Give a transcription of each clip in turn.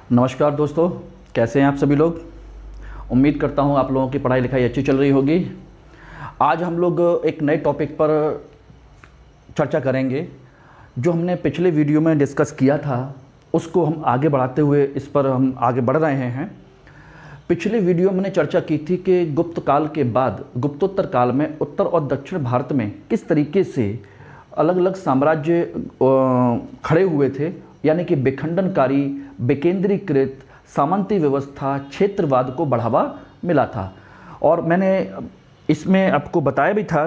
नमस्कार दोस्तों, कैसे हैं आप सभी लोग। उम्मीद करता हूं आप लोगों की पढ़ाई लिखाई अच्छी चल रही होगी। आज हम लोग एक नए टॉपिक पर चर्चा करेंगे। जो हमने पिछले वीडियो में डिस्कस किया था उसको हम आगे बढ़ाते हुए इस पर हम आगे बढ़ रहे हैं। पिछले वीडियो में हमने चर्चा की थी कि गुप्त काल के बाद गुप्तोत्तर काल में उत्तर और दक्षिण भारत में किस तरीके से अलग अलग साम्राज्य खड़े हुए थे, यानी कि विखंडनकारी, विकेंद्रीकृत, सामंती व्यवस्था, क्षेत्रवाद को बढ़ावा मिला था। और मैंने इसमें आपको बताया भी था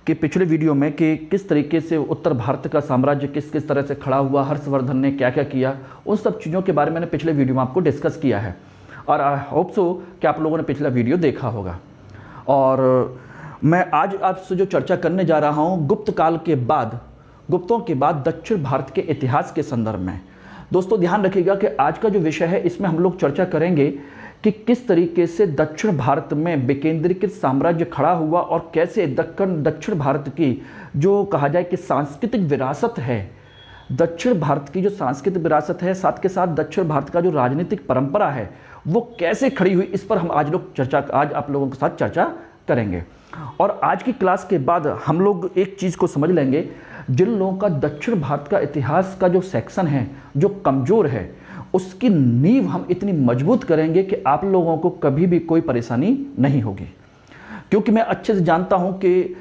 कि पिछले वीडियो में कि किस तरीके से उत्तर भारत का साम्राज्य किस किस तरह से खड़ा हुआ, हर्षवर्धन ने क्या क्या किया, उन सब चीज़ों के बारे में मैंने पिछले वीडियो में आपको डिस्कस किया है। और आई होप सो कि आप लोगों ने पिछला वीडियो देखा होगा। और मैं आज आपसे जो चर्चा करने जा रहा हूँ गुप्त काल के बाद, गुप्तों के बाद दक्षिण भारत के इतिहास के संदर्भ में। दोस्तों ध्यान रखिएगा कि आज का जो विषय है इसमें हम लोग चर्चा करेंगे कि किस तरीके से दक्षिण भारत में विकेंद्रीकृत साम्राज्य खड़ा हुआ और कैसे दक्षिण भारत की जो कहा जाए कि सांस्कृतिक विरासत है, दक्षिण भारत की जो सांस्कृतिक विरासत है, साथ के साथ दक्षिण भारत का जो राजनीतिक परंपरा है वो कैसे खड़ी हुई, इस पर हम आज आप लोगों के साथ चर्चा करेंगे। और आज की क्लास के बाद हम लोग एक चीज़ को समझ लेंगे, जिन लोगों का दक्षिण भारत का इतिहास का जो सेक्शन है जो कमज़ोर है उसकी नींव हम इतनी मजबूत करेंगे कि आप लोगों को कभी भी कोई परेशानी नहीं होगी। क्योंकि मैं अच्छे से जानता हूं कि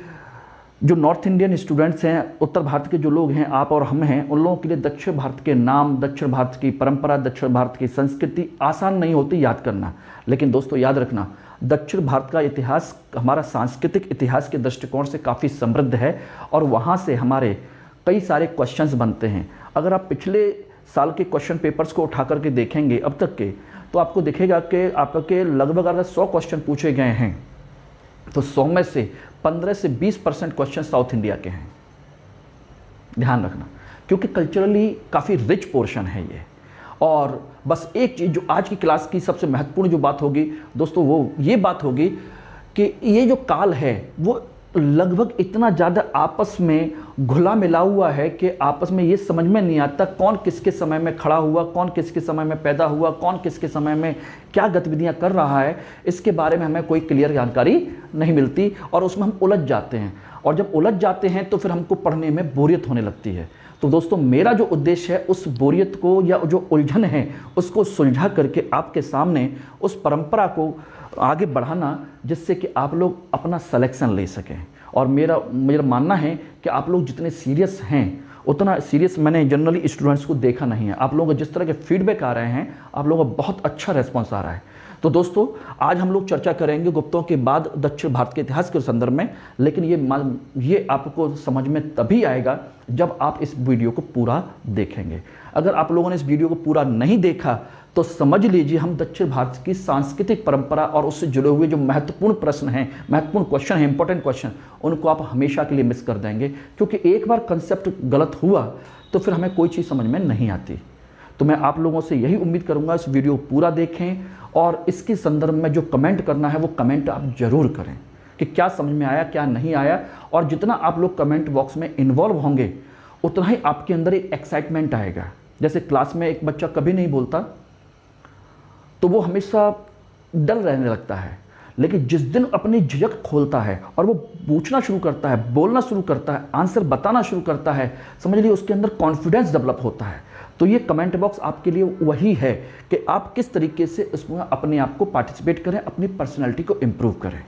जो नॉर्थ इंडियन स्टूडेंट्स हैं, उत्तर भारत के जो लोग हैं, आप और हम हैं, उन लोगों के लिए दक्षिण भारत के नाम, दक्षिण भारत की परंपरा, दक्षिण भारत की संस्कृति आसान नहीं होती याद करना। लेकिन दोस्तों याद रखना, दक्षिण भारत का इतिहास हमारा सांस्कृतिक इतिहास के दृष्टिकोण से काफ़ी समृद्ध है और वहाँ से हमारे कई सारे क्वेश्चंस बनते हैं। अगर आप पिछले साल के क्वेश्चन पेपर्स को उठा करके देखेंगे अब तक के, तो आपको दिखेगा कि आपके लगभग अगर 100 क्वेश्चन पूछे गए हैं तो 100 में से 15 से 20% क्वेश्चन साउथ इंडिया के हैं। ध्यान रखना, क्योंकि कल्चरली काफ़ी रिच पोर्शन है ये। और बस एक चीज़ जो आज की क्लास की सबसे महत्वपूर्ण जो बात होगी दोस्तों, वो ये बात होगी कि ये जो काल है वो लगभग इतना ज़्यादा आपस में घुला मिला हुआ है कि आपस में ये समझ में नहीं आता कौन किसके समय में खड़ा हुआ, कौन किसके समय में पैदा हुआ, कौन किसके समय में क्या गतिविधियां कर रहा है, इसके बारे में हमें कोई क्लियर जानकारी नहीं मिलती और उसमें हम उलझ जाते हैं। और जब उलझ जाते हैं तो फिर हमको पढ़ने में बोरियत होने लगती है। तो दोस्तों मेरा जो उद्देश्य है उस बोरियत को या जो उलझन है उसको सुलझा करके आपके सामने उस परंपरा को आगे बढ़ाना, जिससे कि आप लोग अपना सिलेक्शन ले सकें। और मेरा मानना है कि आप लोग जितने सीरियस हैं उतना सीरियस मैंने जनरली स्टूडेंट्स को देखा नहीं है। आप लोगों को जिस तरह के फीडबैक आ रहे हैं, आप लोगों का बहुत अच्छा रिस्पॉन्स आ रहा है। तो दोस्तों आज हम लोग चर्चा करेंगे गुप्तों के बाद दक्षिण भारत के इतिहास के संदर्भ में। लेकिन ये आपको समझ में तभी आएगा जब आप इस वीडियो को पूरा देखेंगे। अगर आप लोगों ने इस वीडियो को पूरा नहीं देखा तो समझ लीजिए हम दक्षिण भारत की सांस्कृतिक परंपरा और उससे जुड़े हुए जो महत्वपूर्ण प्रश्न हैं, महत्वपूर्ण क्वेश्चन हैं, इंपॉर्टेंट क्वेश्चन, उनको आप हमेशा के लिए मिस कर देंगे। क्योंकि एक बार कंसेप्ट गलत हुआ तो फिर हमें कोई चीज़ समझ में नहीं आती। तो मैं आप लोगों से यही उम्मीद करूंगा इस वीडियो को पूरा देखें और इसके संदर्भ में जो कमेंट करना है वो कमेंट आप जरूर करें कि क्या समझ में आया, क्या नहीं आया। और जितना आप लोग कमेंट बॉक्स में इन्वॉल्व होंगे उतना ही आपके अंदर एक एक्साइटमेंट आएगा। जैसे क्लास में एक बच्चा कभी नहीं बोलता तो वो हमेशा डर रहने लगता है, लेकिन जिस दिन अपनी झिझक खोलता है और वो पूछना शुरू करता है, बोलना शुरू करता है, आंसर बताना शुरू करता है, समझ लीजिए उसके अंदर कॉन्फिडेंस डेवलप होता है। तो ये कमेंट बॉक्स आपके लिए वही है कि आप किस तरीके से इसमें अपने आप को पार्टिसिपेट करें, अपनी पर्सनैलिटी को इम्प्रूव करें।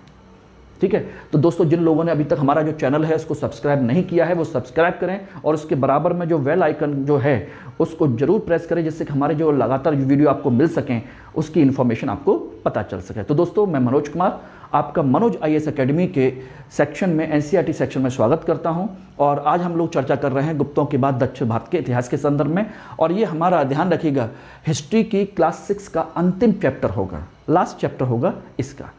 ठीक है। तो दोस्तों जिन लोगों ने अभी तक हमारा जो चैनल है उसको सब्सक्राइब नहीं किया है वो सब्सक्राइब करें और उसके बराबर में जो बेल आइकन जो है उसको जरूर प्रेस करें, जिससे कि हमारे जो लगातार वीडियो आपको मिल सकें उसकी इन्फॉर्मेशन आपको पता चल सके। तो दोस्तों मैं मनोज कुमार आपका मनोज IAS अकेडमी के सेक्शन में NCERT सेक्शन में स्वागत करता हूं। और आज हम लोग चर्चा कर रहे हैं गुप्तों के बाद दक्षिण भारत के इतिहास के संदर्भ में। और ये हमारा, ध्यान रखिएगा, हिस्ट्री की क्लास 6 का अंतिम चैप्टर होगा, लास्ट चैप्टर होगा इसका।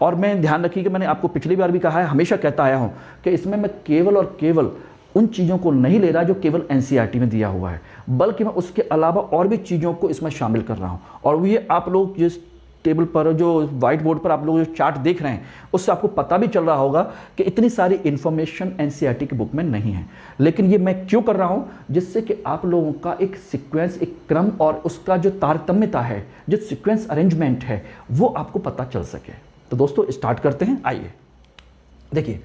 और मैं ध्यान रखिएगा, मैंने आपको पिछली बार भी कहा है, हमेशा कहता आया हूँ कि इसमें मैं केवल और केवल उन चीज़ों को नहीं ले रहा जो केवल NCERT में दिया हुआ है, बल्कि मैं उसके अलावा और भी चीज़ों को इसमें शामिल कर रहा हूँ। और ये आप लोग जिस टेबल पर, जो व्हाइट बोर्ड पर आप लोग जो चार्ट देख रहे हैं, उससे आपको पता भी चल रहा होगा कि इतनी सारी इंफॉर्मेशन एनसीईआरटी की बुक में नहीं है। लेकिन ये मैं क्यों कर रहा हूँ, जिससे कि आप लोगों का एक सीक्वेंस, एक क्रम और उसका जो तारतम्यता है, जो सीक्वेंस अरेंजमेंट है, वो आपको पता चल सके। तो दोस्तों स्टार्ट करते हैं। आइए देखिए,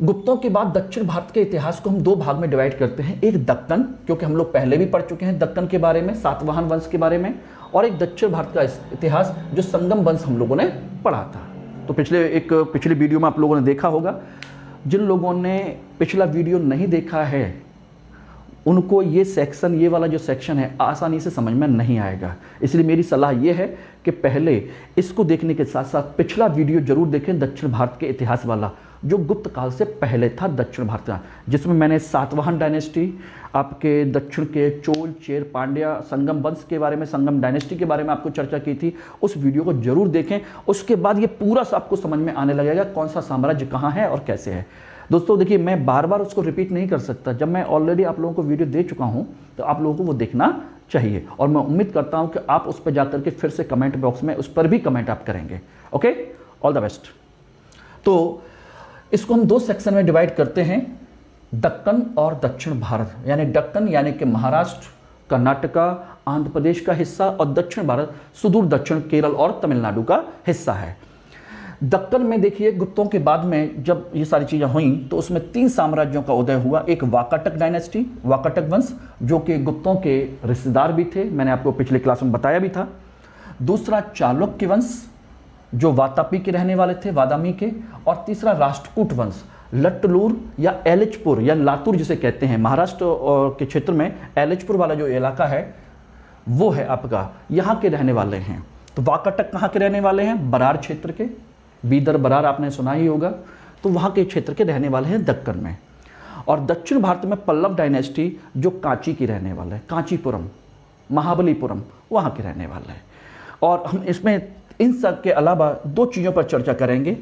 गुप्तों के बाद दक्षिण भारत के इतिहास को हम दो भाग में डिवाइड करते हैं। एक दक्कन, क्योंकि हम लोग पहले भी पढ़ चुके हैं दक्कन के बारे में, सातवाहन वंश के बारे में, और एक दक्षिण भारत का इतिहास जो संगम वंश हम लोगों ने पढ़ा था। तो पिछले वीडियो में आप लोगों ने देखा होगा। जिन लोगों ने पिछला वीडियो नहीं देखा है उनको ये सेक्शन, ये वाला जो सेक्शन है, आसानी से समझ में नहीं आएगा। इसलिए मेरी सलाह ये है कि पहले इसको देखने के साथ साथ पिछला वीडियो जरूर देखें, दक्षिण भारत के इतिहास वाला, जो गुप्त काल से पहले था दक्षिण भारत का, जिसमें मैंने सातवाहन डायनेस्टी, आपके दक्षिण के चोल, चेर, पांड्या, संगम वंश के बारे में, संगम डायनेस्टी के बारे में आपको चर्चा की थी। उस वीडियो को जरूर देखें। उसके बाद ये पूरा सा आपको समझ में आने लगेगा कौन सा साम्राज्य कहाँ है और कैसे है। दोस्तों देखिए, मैं बार बार उसको रिपीट नहीं कर सकता। जब मैं ऑलरेडी आप लोगों को वीडियो दे चुका हूँ तो आप लोगों को वो देखना चाहिए, और मैं उम्मीद करता हूँ कि आप उस पर जाकर के फिर से कमेंट बॉक्स में उस पर भी कमेंट आप करेंगे। Okay, all the best. तो इसको हम दो सेक्शन में डिवाइड करते हैं, दक्कन और दक्षिण भारत। यानी दक्कन यानी कि महाराष्ट्र, कर्नाटका, आंध्र प्रदेश का हिस्सा, और दक्षिण भारत सुदूर दक्षिण केरल और तमिलनाडु का हिस्सा है। दक्कन में देखिए, गुप्तों के बाद में जब ये सारी चीज़ें हुई तो उसमें 3 साम्राज्यों का उदय हुआ। एक वाकाटक डायनेस्टी, वाकाटक वंश, जो कि गुप्तों के रिश्तेदार भी थे, मैंने आपको पिछले क्लास में बताया भी था। दूसरा चालुक्य वंश, जो वातापी के रहने वाले थे, वादामी के। और तीसरा राष्ट्रकूट वंश, लट्टलूर या एलिचपुर या लातूर जिसे कहते हैं, महाराष्ट्र के क्षेत्र में एलिचपुर वाला जो इलाका है वो है आपका, यहाँ के रहने वाले हैं। तो वाकाटक कहाँ के रहने वाले हैं? बरार क्षेत्र के, बीदर बरार आपने सुना ही होगा। तो वहाँ के क्षेत्र के रहने वाले हैं दक्कन में। और दक्षिण भारत में पल्लव डायनेस्टी, जो कांची की रहने वाले हैं, कांचीपुरम, महाबलीपुरम, वहाँ के रहने वाले हैं। और हम इसमें इन सब के अलावा 2 चीज़ों पर चर्चा करेंगे।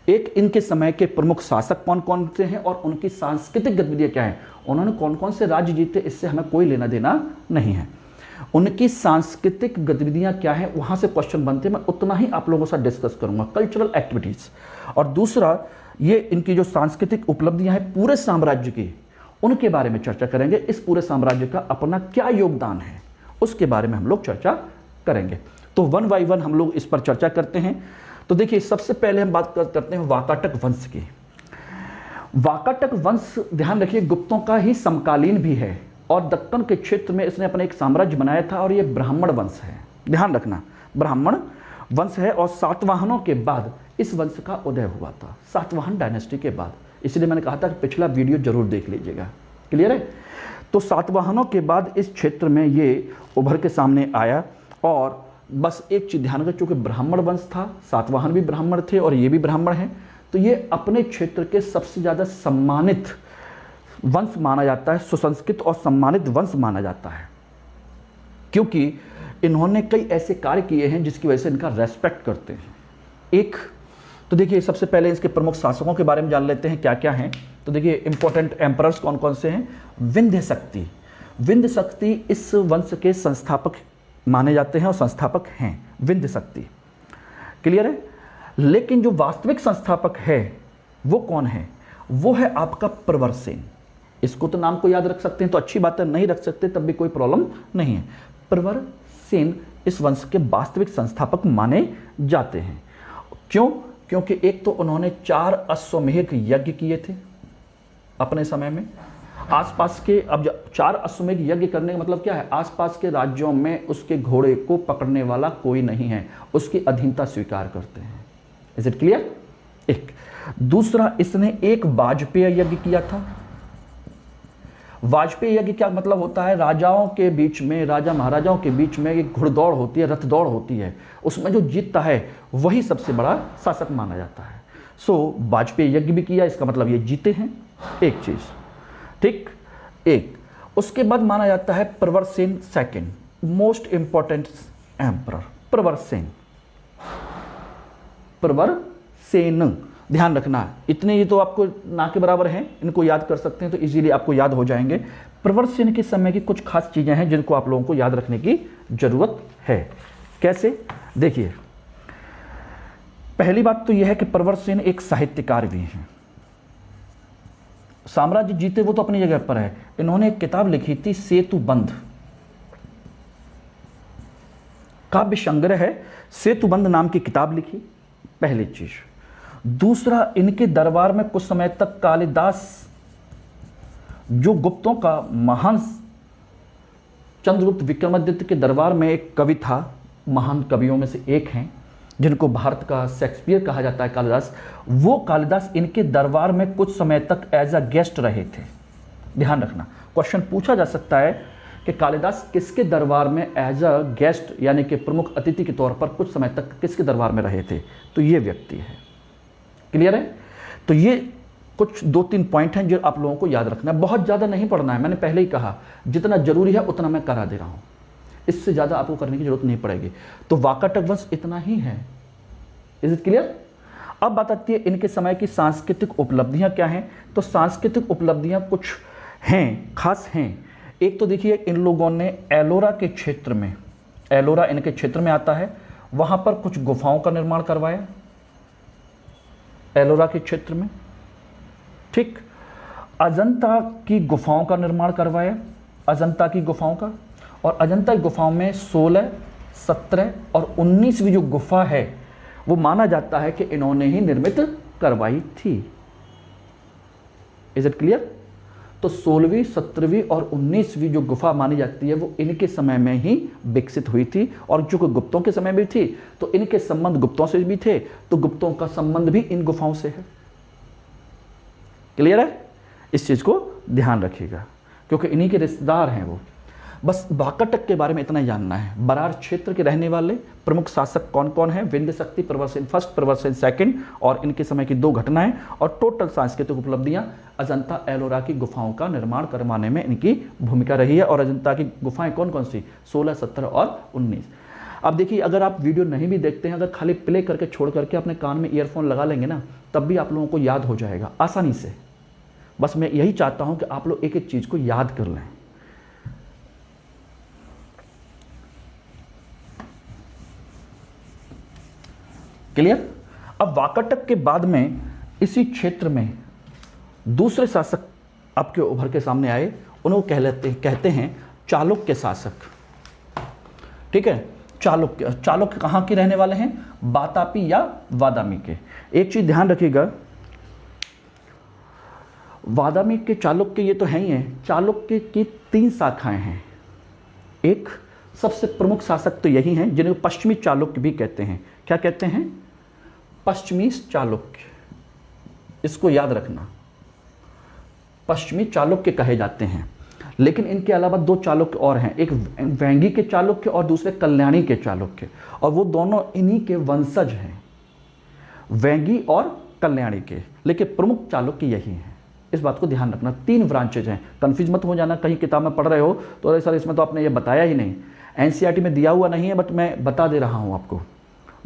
एक, इनके समय के प्रमुख शासक कौन कौन से हैं और उनकी सांस्कृतिक गतिविधियाँ क्या हैं, उन्होंने कौन कौन से राज्य जीते, इससे हमें कोई लेना देना नहीं है। उनकी सांस्कृतिक गतिविधियाँ क्या हैं, वहाँ से क्वेश्चन बनते हैं, मैं उतना ही आप लोगों से डिस्कस करूँगा, कल्चरल एक्टिविटीज़। और दूसरा, ये इनकी जो सांस्कृतिक उपलब्धियाँ हैं पूरे साम्राज्य की, उनके बारे में चर्चा करेंगे। इस पूरे साम्राज्य का अपना क्या योगदान है, उसके बारे में हम लोग चर्चा करेंगे। तो 1 बाय 1 हम लोग इस पर चर्चा करते हैं। तो देखिए, सबसे पहले हम बात करते हैं वाकाटक वंश की। वाकाटक वंश, ध्यान रखिए, गुप्तों का ही समकालीन भी है, और दक्कन के क्षेत्र में इसने अपना एक साम्राज्य बनाया था, और ये ब्राह्मण वंश है। ध्यान रखना, ब्राह्मण वंश है। और सातवाहनों के बाद इस वंश का उदय हुआ था, सातवाहन डायनेस्टी के बाद। इसलिए मैंने कहा था कि पिछला वीडियो जरूर देख लीजिएगा। क्लियर है? तो सातवाहनों के बाद इस क्षेत्र में ये उभर के सामने आया। और बस एक चीज़ ध्यान रखें, चूँकि ब्राह्मण वंश था, सातवाहन भी ब्राह्मण थे और ये भी ब्राह्मण हैं, तो ये अपने क्षेत्र के सबसे ज़्यादा सम्मानित वंश माना जाता है, सुसंस्कृत और सम्मानित वंश माना जाता है, क्योंकि इन्होंने कई ऐसे कार्य किए हैं जिसकी वजह से इनका रेस्पेक्ट करते हैं। एक तो देखिए, सबसे पहले इसके प्रमुख शासकों के बारे में जान लेते हैं क्या क्या हैं। तो देखिए, इंपॉर्टेंट एम्परर्स कौन कौन से हैं। विंध्य शक्ति, विंध्य शक्ति इस वंश के संस्थापक माने जाते हैं और संस्थापक हैं, विंध्य शक्ति। क्लियर है? लेकिन जो वास्तविक संस्थापक है वो कौन है? वो है आपका प्रवरसेन। इसको तो नाम को याद रख सकते हैं तो अच्छी बात है, नहीं रख सकते तब भी कोई प्रॉब्लम नहीं है। प्रवरसेन इस वंश के वास्तविक संस्थापक माने जाते हैं। क्यों? क्योंकि एक तो उन्होंने 4 अश्वमेध यज्ञ किए थे अपने समय में। आसपास के, अब 4 अश्वमेध यज्ञ करने का मतलब क्या है, आसपास के राज्यों में उसके घोड़े को पकड़ने वाला कोई नहीं है, उसकी अधीनता स्वीकार करते हैं। Is it clear? एक। दूसरा, इसने एक वाजपेय यज्ञ किया था। वाजपेय यज्ञ क्या मतलब होता है? राजाओं के बीच में, राजा महाराजाओं के बीच में एक घुड़दौड़ होती है, रथ दौड़ होती है, उसमें जो जीतता है वही सबसे बड़ा शासक माना जाता है। सो वाजपेय यज्ञ भी किया, इसका मतलब ये जीते हैं, एक चीज। ठीक, एक। उसके बाद माना जाता है Pravarasena second, most important emperor, Pravarasena. Pravarasena, ध्यान रखना, इतने ये तो आपको ना के बराबर हैं, इनको याद कर सकते हैं तो इजीली आपको याद हो जाएंगे। प्रवरसेन के समय की कुछ खास चीजें हैं जिनको आप लोगों को याद रखने की जरूरत है। कैसे? देखिए, पहली बात तो यह है कि प्रवरसेन एक साहित्यकार भी हैं। साम्राज्य जीते वो तो अपनी जगह पर है, इन्होंने एक किताब लिखी थी सेतुबंध, काव्य संग्रह है, सेतुबंध नाम की किताब लिखी, पहली चीज। दूसरा, इनके दरबार में कुछ समय तक कालिदास, जो गुप्तों का महान चंद्रगुप्त विक्रमादित्य के दरबार में एक कवि था, महान कवियों में से एक हैं, जिनको भारत का शेक्सपियर कहा जाता है कालिदास, वो कालिदास इनके दरबार में कुछ समय तक एज अ गेस्ट रहे थे। ध्यान रखना, क्वेश्चन पूछा जा सकता है कि कालिदास किसके दरबार में एज अ गेस्ट यानी कि प्रमुख अतिथि के तौर पर कुछ समय तक किसके दरबार में रहे थे, तो ये व्यक्ति है। क्लियर है? तो ये कुछ 2-3 पॉइंट हैं जो आप लोगों को याद रखना है, बहुत ज़्यादा नहीं पढ़ना है, मैंने पहले ही कहा जितना जरूरी है उतना मैं करा दे रहा हूँ, इससे ज़्यादा आपको करने की जरूरत नहीं पड़ेगी। तो वाकाटक वंश इतना ही है। Is it clear? अब बात आती है इनके समय की सांस्कृतिक उपलब्धियां क्या हैं। तो सांस्कृतिक उपलब्धियां कुछ हैं, खास हैं। एक तो देखिए, इन लोगों ने एलोरा के क्षेत्र में, एलोरा इनके क्षेत्र में आता है, वहां पर कुछ गुफाओं का निर्माण करवाया, एलोरा के क्षेत्र में। ठीक, अजंता की गुफाओं का निर्माण करवाया, अजंता की गुफाओं का, और अजंता की गुफाओं में 16, 17 और 19वीं जो गुफा है वो माना जाता है कि इन्होंने ही निर्मित करवाई थी। Is it clear? तो 16वीं, 17वीं और 19वीं जो गुफा मानी जाती है वो इनके समय में ही विकसित हुई थी, और जो गुप्तों के समय में थी तो इनके संबंध गुप्तों से भी थे, तो गुप्तों का संबंध भी इन गुफाओं से है। क्लियर है? इस चीज को ध्यान रखिएगा क्योंकि इन्हीं के रिश्तेदार हैं वो। बस वाकाटक के बारे में इतना ही जानना है। बरार क्षेत्र के रहने वाले प्रमुख शासक कौन कौन हैं? विंध्य शक्ति, प्रवरसेन फर्स्ट, प्रवरसेन सेकंड, और इनके समय की 2 घटनाएं, और टोटल सांस्कृतिक उपलब्धियां। अजंता एलोरा की गुफाओं का निर्माण करवाने में इनकी भूमिका रही है। और अजंता की गुफाएं कौन कौन सी? 16, 17 और 19। अब देखिए, अगर आप वीडियो नहीं भी देखते हैं, अगर खाली प्ले करके छोड़ करके अपने कान में ईयरफोन लगा लेंगे ना, तब भी आप लोगों को याद हो जाएगा आसानी से। बस मैं यही चाहता हूं कि आप लोग एक एक चीज को याद कर लें। क्लियर? अब वाकाटक के बाद में इसी क्षेत्र में दूसरे शासक आपके उभर के सामने आए, उन्हें कहते हैं चालुक्य शासक। ठीक है, चालुक्य कहां के रहने वाले हैं? बातापी या वादामी के। एक चीज ध्यान रखिएगा, वादामी के चालुक्य ये तो है ही है, चालुक्य की 3 शाखाएं हैं। एक सबसे प्रमुख शासक तो यही हैं जिन्हें पश्चिमी चालुक्य भी कहते हैं। क्या कहते हैं? पश्चिमी चालुक्य। इसको याद रखना, पश्चिमी चालुक्य कहे जाते हैं। लेकिन इनके अलावा 2 चालुक्य और हैं, एक वेंगी के चालुक्य और दूसरे कल्याणी के चालुक्य, और वो दोनों इन्हीं के वंशज हैं, वेंगी और कल्याणी के। लेकिन प्रमुख चालुक्य यही हैं, इस बात को ध्यान रखना। 3 ब्रांचेज हैं, कंफ्यूज मत हो जाना, कहीं किताब में पढ़ रहे हो तो अरे सर इसमें तो आपने ये बताया ही नहीं, एनसीईआरटी में दिया हुआ नहीं है, बट मैं बता दे रहा हूं आपको।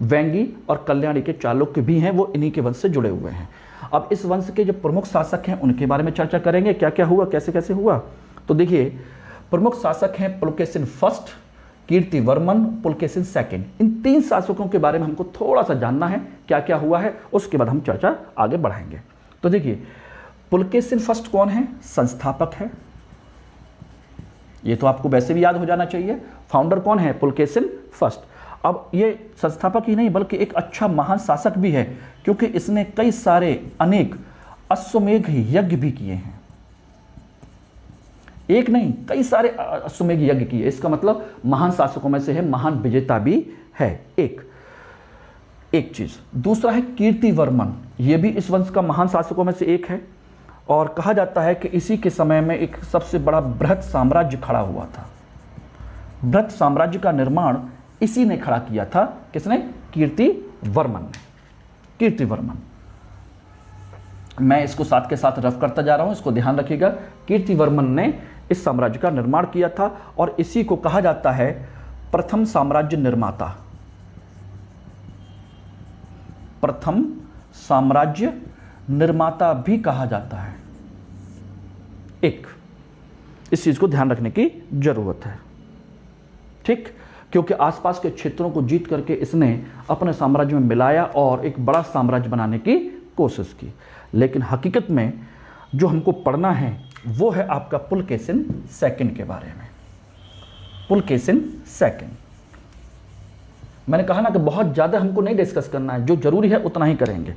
वेंगी और कल्याणी के चालुक्य भी हैं, वो इन्हीं के वंश से जुड़े हुए हैं। अब इस वंश के जो प्रमुख शासक हैं उनके बारे में चर्चा करेंगे, क्या क्या हुआ, कैसे कैसे हुआ। तो देखिए, प्रमुख शासक हैं पुलकेशिन फर्स्ट, कीर्तिवर्मन, पुलकेशिन सेकंड। इन 3 शासकों के बारे में हमको थोड़ा सा जानना है, क्या क्या हुआ है, उसके बाद हम चर्चा आगे बढ़ाएंगे। तो देखिए, पुलकेशिन फर्स्ट कौन है? संस्थापक है, ये तो आपको वैसे भी याद हो जाना चाहिए। फाउंडर कौन है? पुलकेशिन फर्स्ट। अब ये संस्थापक ही नहीं बल्कि एक अच्छा महान शासक भी है, क्योंकि इसने कई सारे अनेक अश्वमेध यज्ञ भी किए हैं। एक नहीं, कई सारे अश्वमेध यज्ञ किए, इसका मतलब महान शासकों में से है, महान विजेता भी है। एक चीज। दूसरा है कीर्तिवर्मन, ये भी इस वंश का महान शासकों में से एक है, और कहा जाता है कि इसी के समय में एक सबसे बड़ा बृहत साम्राज्य खड़ा हुआ था। बृहत साम्राज्य का निर्माण इसी ने खड़ा किया था। किसने? कीर्तिवर्मन ने। कीर्तिवर्मन, मैं इसको साथ के साथ रफ करता जा रहा हूं, इसको ध्यान रखिएगा। कीर्तिवर्मन ने इस साम्राज्य का निर्माण किया था, और इसी को कहा जाता है प्रथम साम्राज्य निर्माता। प्रथम साम्राज्य निर्माता भी कहा जाता है। इस चीज को ध्यान रखने की जरूरत है। ठीक, क्योंकि आसपास के क्षेत्रों को जीत करके इसने अपने साम्राज्य में मिलाया और एक बड़ा साम्राज्य बनाने की कोशिश की। लेकिन हकीकत में जो हमको पढ़ना है वो है आपका पुलकेशिन सेकंड के बारे में। पुलकेशिन सेकंड, मैंने कहा ना कि बहुत ज़्यादा हमको नहीं डिस्कस करना है, जो जरूरी है उतना ही करेंगे।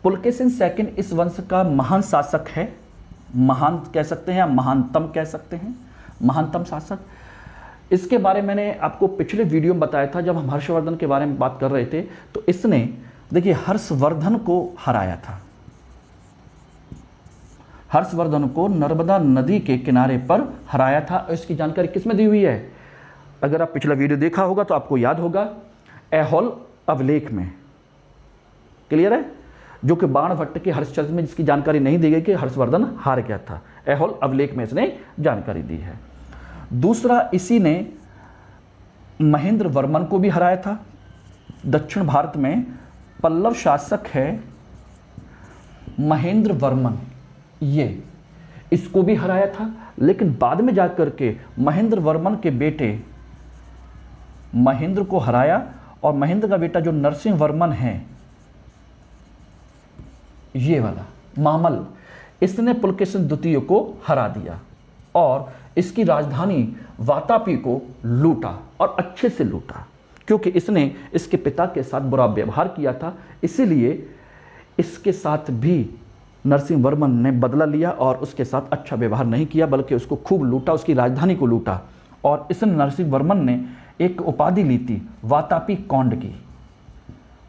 पुलकेशिन सेकंड इस वंश का महान शासक है, महान कह सकते हैं या महानतम कह सकते हैं, महानतम शासक। इसके बारे में मैंने आपको पिछले वीडियो में बताया था जब हम हर्षवर्धन के बारे में बात कर रहे थे। तो इसने देखिए हर्षवर्धन को हराया था। हर्षवर्धन को नर्मदा नदी के किनारे पर हराया था। और इसकी जानकारी किसमें दी हुई है? अगर आप पिछला वीडियो देखा होगा तो आपको याद होगा, ऐहोल अभिलेख में। क्लियर है? जो कि बाणभट्ट के हर्षचरित में जिसकी जानकारी नहीं दी गई कि हर्षवर्धन हार गया था, ऐहोल अभिलेख में इसने जानकारी दी है। दूसरा, इसी ने महेंद्र वर्मन को भी हराया था। दक्षिण भारत में पल्लव शासक है महेंद्र वर्मन, ये इसको भी हराया था। लेकिन बाद में जाकर के महेंद्र वर्मन के बेटे महेंद्र को हराया और महेंद्र का बेटा जो नरसिंह वर्मन है, ये वाला मामल, इसने पुलकेशिन द्वितीय को हरा दिया और इसकी राजधानी वातापी को लूटा और अच्छे से लूटा, क्योंकि इसने इसके पिता के साथ बुरा व्यवहार किया था। इसीलिए इसके साथ भी नरसिंह वर्मन ने बदला लिया और उसके साथ अच्छा व्यवहार नहीं किया, बल्कि उसको खूब लूटा, उसकी राजधानी को लूटा। और इसने नरसिंह वर्मन ने एक उपाधि ली थी वातापी कौंड की,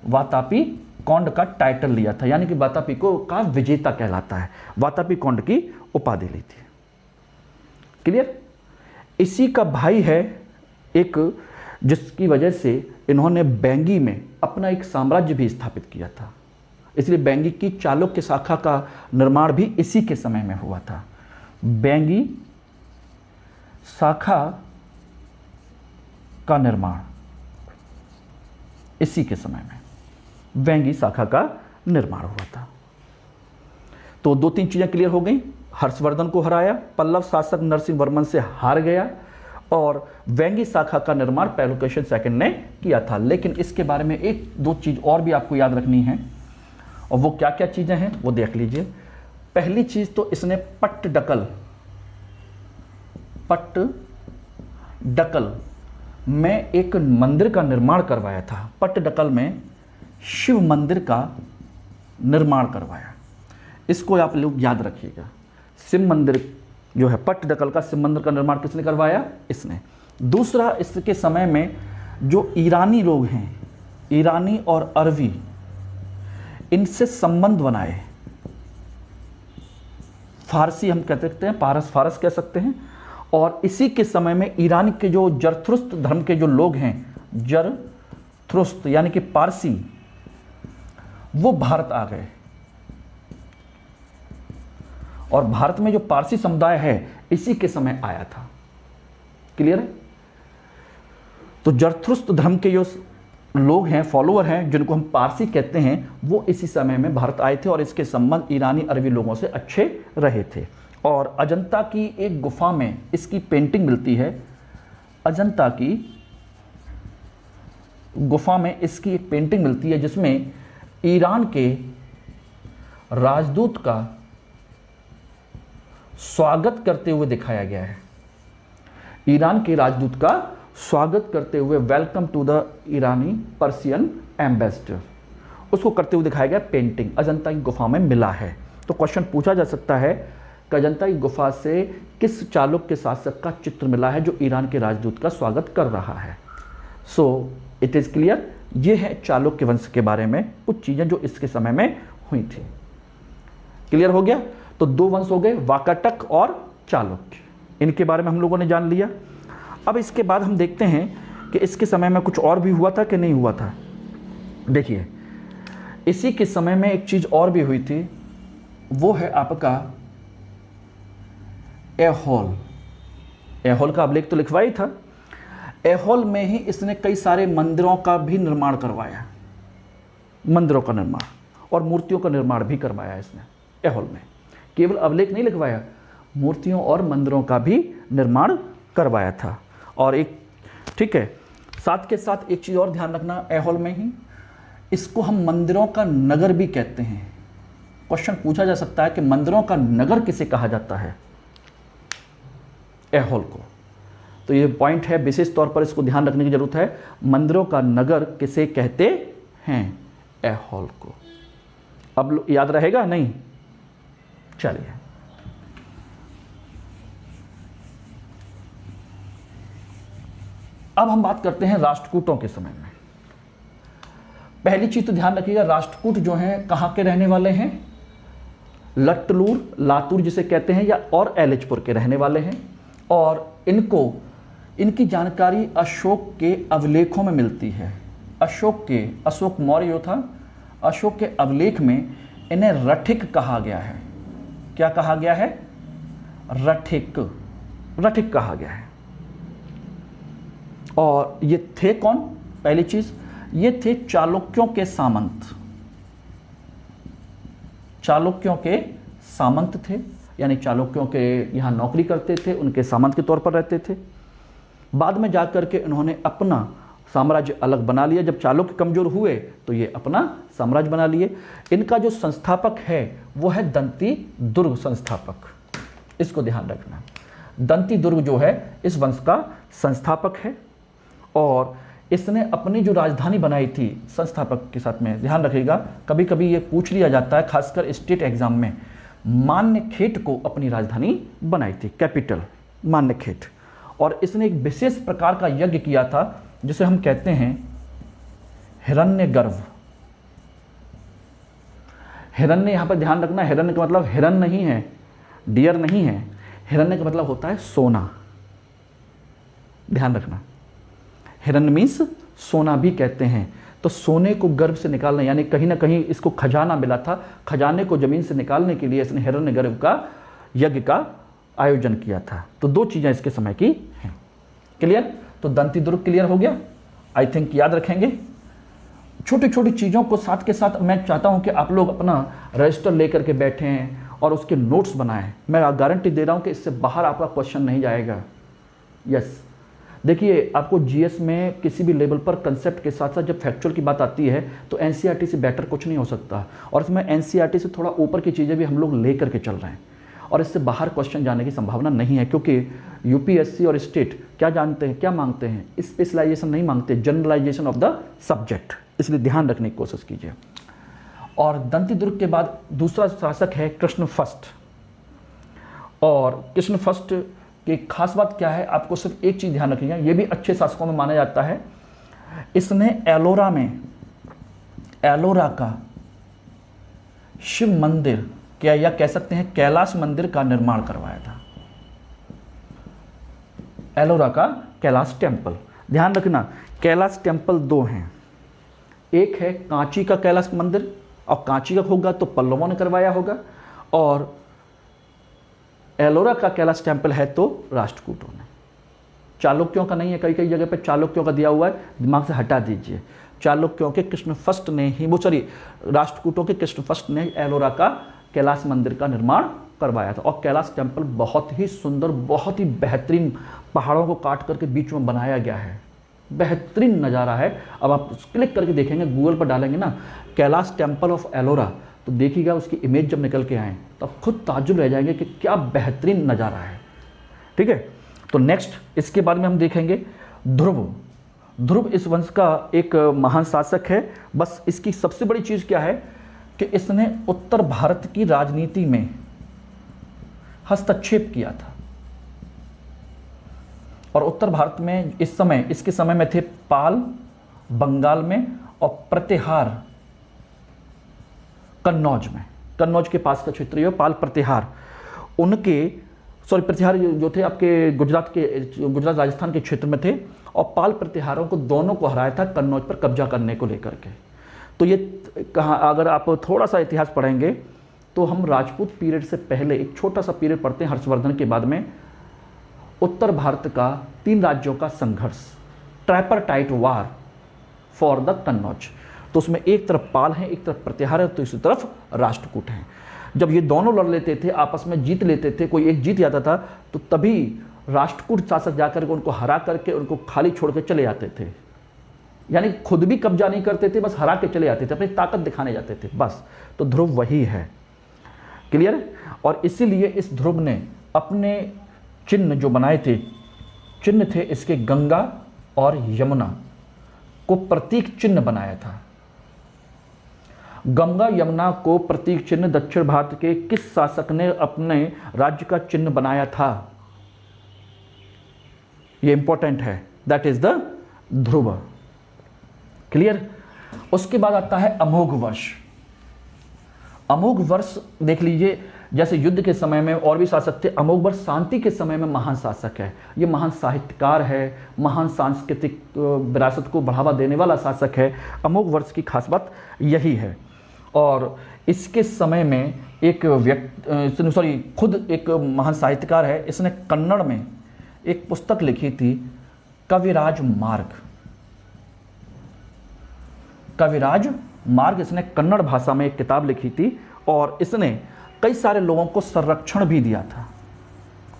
वातापी कौंड का टाइटल लिया था, यानी कि वातापी को का विजेता कहलाता है, वातापी कौंड की उपाधि ली थी। क्लियर? इसी का भाई है एक, जिसकी वजह से इन्होंने बैंगी में अपना एक साम्राज्य भी स्थापित किया था। इसलिए बैंगी की चालुक्य शाखा का निर्माण भी इसी के समय में हुआ था। बैंगी शाखा का निर्माण इसी के समय में, बैंगी शाखा का निर्माण हुआ था। तो 2-3 चीजें क्लियर हो गई। हर्षवर्धन को हराया, पल्लव शासक नरसिंह वर्मन से हार गया और बैंगी शाखा का निर्माण पुलकेशिन सेकंड ने किया था। लेकिन इसके बारे में 1-2 चीज और भी आपको याद रखनी है, और वो क्या क्या चीजें हैं वो देख लीजिए। पहली चीज तो इसने पट्टडकल में एक मंदिर का निर्माण करवाया था। पट्टडकल में शिव मंदिर का निर्माण करवाया। इसको आप लोग याद रखिएगा। शिव मंदिर जो है, पट्टडकल का शिव मंदिर का निर्माण किसने करवाया? इसने। दूसरा, इसके समय में जो ईरानी लोग हैं, ईरानी और अरबी, इनसे संबंध बनाए। फारसी हम कह सकते हैं, फारस कह सकते हैं। और इसी के समय में ईरान के जो जरथुस्त्र धर्म के जो लोग हैं, जरथुस्त्र यानी कि पारसी, वो भारत आ गए। और भारत में जो पारसी समुदाय है इसी के समय आया था। क्लियर है? तो जरथुस्त्र धर्म के जो लोग हैं, फॉलोअर हैं, जिनको हम पारसी कहते हैं, वो इसी समय में भारत आए थे और इसके संबंध ईरानी अरबी लोगों से अच्छे रहे थे। और अजंता की एक गुफा में इसकी पेंटिंग मिलती है। अजंता की गुफा में इसकी एक पेंटिंग मिलती है जिसमें ईरान के राजदूत का स्वागत करते हुए दिखाया गया है। ईरान के राजदूत का स्वागत करते हुए, welcome to the Irani Persian ambassador, उसको करते हुए दिखाया गया पेंटिंग अजंता की गुफा में मिला है। तो क्वेश्चन पूछा जा सकता है कि अजंता की गुफा से किस चालुक्य शासक का चित्र मिला है जो ईरान के राजदूत का स्वागत कर रहा है? So it is clear. ये है चालुक्य वंश के बारे में कुछ चीजें जो इसके समय में हुई थी। क्लियर हो गया? तो 2 वंश हो गए, वाकाटक और चालुक्य। इनके बारे में हम लोगों ने जान लिया। अब इसके बाद हम देखते हैं कि इसके समय में कुछ और भी हुआ था कि नहीं हुआ था। देखिए, इसी के समय में एक चीज और भी हुई थी, वो है आपका ऐहोल। ऐहोल का अभिलेख तो लिखवा ही था। ऐहोल में ही इसने कई सारे मंदिरों का भी निर्माण करवाया, मंदिरों का निर्माण और मूर्तियों का निर्माण भी करवाया इसने ऐहोल में। केवल अभिलेख नहीं लिखवाया, मूर्तियों और मंदिरों का भी निर्माण करवाया था। और एक, ठीक है, साथ के साथ एक चीज़ और ध्यान रखना, ऐहोल में ही इसको हम मंदिरों का नगर भी कहते हैं। क्वेश्चन पूछा जा सकता है कि मंदिरों का नगर किसे कहा जाता है? ऐहोल को। तो ये पॉइंट है, विशेष तौर पर इसको ध्यान रखने की जरूरत है। मंदिरों का नगर किसे कहते हैं? ऐहोल को। अब याद रहेगा नहीं? चलिए, अब हम बात करते हैं राष्ट्रकूटों के समय में। पहली चीज तो ध्यान रखिएगा, राष्ट्रकूट जो हैं कहाँ के रहने वाले हैं? लट्टलूर, लातूर जिसे कहते हैं, या और एलिचपुर के रहने वाले हैं। और इनकी जानकारी अशोक के अभिलेखों में मिलती है। अशोक मौर्य जो था, अशोक के अभिलेख में इन्हें रठिक कहा गया है। क्या कहा गया है? रठिक कहा गया है। और ये थे कौन? पहली चीज, ये थे चालुक्यों के सामंत। चालुक्यों के सामंत थे, यानी चालुक्यों के यहाँ नौकरी करते थे, उनके सामंत के तौर पर रहते थे। बाद में जाकर के इन्होंने अपना साम्राज्य अलग बना लिया। जब चालुक्य कमजोर हुए तो ये अपना साम्राज्य बना लिए। इनका जो संस्थापक है वो है दंती दुर्ग संस्थापक। इसको ध्यान रखना, दंती दुर्ग जो है इस वंश का संस्थापक है। और इसने अपनी जो राजधानी बनाई थी संस्थापक के साथ में, ध्यान रखिएगा, कभी कभी ये पूछ लिया जाता है, खासकर स्टेट एग्जाम में, मान्यखेट को अपनी राजधानी बनाई थी, कैपिटल मान्यखेट। और इसने एक विशेष प्रकार का यज्ञ किया था जिसे हम कहते हैं हिरण्यगर्भ। हिरण्य, यहां पर ध्यान रखना, हिरण्य का मतलब हिरन नहीं है, डियर नहीं है। हिरण्य का मतलब होता है सोना। ध्यान रखना, हिरण्य मीन्स सोना भी कहते हैं। तो सोने को गर्भ से निकालना, यानी कहीं ना कहीं इसको खजाना मिला था, खजाने को जमीन से निकालने के लिए इसने हिरण्यगर्भ का यज्ञ का आयोजन किया था। तो दो चीजें इसके समय की हैं। क्लियर? तो दंती दुर्ग क्लियर हो गया, आई थिंक याद रखेंगे। छोटी छोटी चीज़ों को साथ के साथ मैं चाहता हूं कि आप लोग अपना रजिस्टर लेकर के बैठें और उसके नोट्स बनाएं। मैं गारंटी दे रहा हूं कि इससे बाहर आपका क्वेश्चन नहीं जाएगा। यस, देखिए, आपको जीएस में किसी भी लेवल पर कंसेप्ट के साथ साथ जब फैक्चुअल की बात आती है तो एनसीईआरटी से बेटर कुछ नहीं हो सकता। और इसमें एनसीईआरटी से थोड़ा ऊपर की चीज़ें भी हम लोग लेकर के चल रहे हैं और इससे बाहर क्वेश्चन जाने की संभावना नहीं है, क्योंकि यूपीएससी और स्टेट क्या जानते हैं, क्या मांगते हैं? स्पेशलाइजेशन नहीं मांगते, जनरलाइजेशन ऑफ द सब्जेक्ट। इसलिए ध्यान रखने की कोशिश कीजिए। और दंती दुर्ग के बाद दूसरा शासक है कृष्णफस्ट। और कृष्णफस्ट की खास बात क्या है, आपको सिर्फ एक चीज ध्यान रखिएगा, ये भी अच्छे शासकों में माना जाता है। इसने एलोरा का शिव मंदिर, क्या या कह सकते हैं कैलाश मंदिर का निर्माण करवाया था। एलोरा का कैलाश टेम्पल। ध्यान रखना, कैलाश टेम्पल दो हैं, एक है कांची का कैलाश मंदिर, और कांची का होगा तो पल्लवों ने करवाया होगा, और एलोरा का कैलाश टेम्पल है तो राष्ट्रकूटों ने। चालुक्यों का नहीं है, कई कई जगह पे चालुक्यों का दिया हुआ है, दिमाग से हटा दीजिए। चालुक्यों के कृष्णफस्ट ने ही, राष्ट्रकूटों के कृष्णफस्ट ने एलोरा का कैलाश मंदिर का निर्माण करवाया था। और कैलाश टेम्पल बहुत ही सुंदर, बहुत ही बेहतरीन, पहाड़ों को काट करके बीच में बनाया गया है, बेहतरीन नज़ारा है। अब आप क्लिक करके देखेंगे, गूगल पर डालेंगे ना कैलाश टेम्पल ऑफ एलोरा, तो देखिएगा उसकी इमेज जब निकल के आए तो खुद ताज्जुब रह जाएंगे कि क्या बेहतरीन नज़ारा है। ठीक है, तो नेक्स्ट इसके बारे में हम देखेंगे ध्रुव इस वंश का एक महान शासक है। बस इसकी सबसे बड़ी चीज़ क्या है कि इसने उत्तर भारत की राजनीति में हस्तक्षेप किया था। और उत्तर भारत में इसके समय में थे पाल बंगाल में, और प्रतिहार कन्नौज के पास का क्षेत्र है पाल प्रतिहार। प्रतिहार जो थे आपके गुजरात राजस्थान के क्षेत्र में थे, और पाल प्रतिहारों को दोनों को हराया था कन्नौज पर कब्जा करने को लेकर के। तो ये कहाँ, अगर आप थोड़ा सा इतिहास पढ़ेंगे तो हम राजपूत पीरियड से पहले एक छोटा सा पीरियड पढ़ते हैं हर्षवर्धन के बाद में, उत्तर भारत का 3 राज्यों का संघर्ष, ट्राइपरटाइट वार फॉर द कन्नौज। तो उसमें एक तरफ पाल है, एक तरफ प्रतिहार है, तो इसी तरफ राष्ट्रकूट हैं। जब ये दोनों लड़ लेते थे, आपस में जीत लेते थे, कोई एक जीत जाता था, तो तभी राष्ट्रकूट शासक जाकर के उनको हरा करके उनको खाली छोड़ के चले जाते थे। यानी खुद भी कब्जा नहीं करते थे, बस हरा के चले जाते थे, अपनी ताकत दिखाने जाते थे बस। तो ध्रुव वही है, क्लियर। और इसीलिए इस ध्रुव ने अपने चिन्ह जो बनाए थे, चिन्ह थे इसके गंगा और यमुना को प्रतीक चिन्ह बनाया था। गंगा यमुना को प्रतीक चिन्ह दक्षिण भारत के किस शासक ने अपने राज्य का चिन्ह बनाया था? ये इंपॉर्टेंट है, that is the Dhruv, clear. उसके बाद आता है अमोघ वर्ष। अमोघ वर्ष देख लीजिए, जैसे युद्ध के समय में और भी शासक थे, अमोघ वर्ष शांति के समय में महान शासक है। ये महान साहित्यकार है, महान सांस्कृतिक विरासत को बढ़ावा देने वाला शासक है। अमोघ वर्ष की खास बात यही है। और इसके समय में एक व्यक्ति खुद एक महान साहित्यकार है, इसने कन्नड़ में एक पुस्तक लिखी थी, कविराज मार्ग। कविराज मार्ग इसने कन्नड़ भाषा में एक किताब लिखी थी, और इसने कई सारे लोगों को संरक्षण भी दिया था,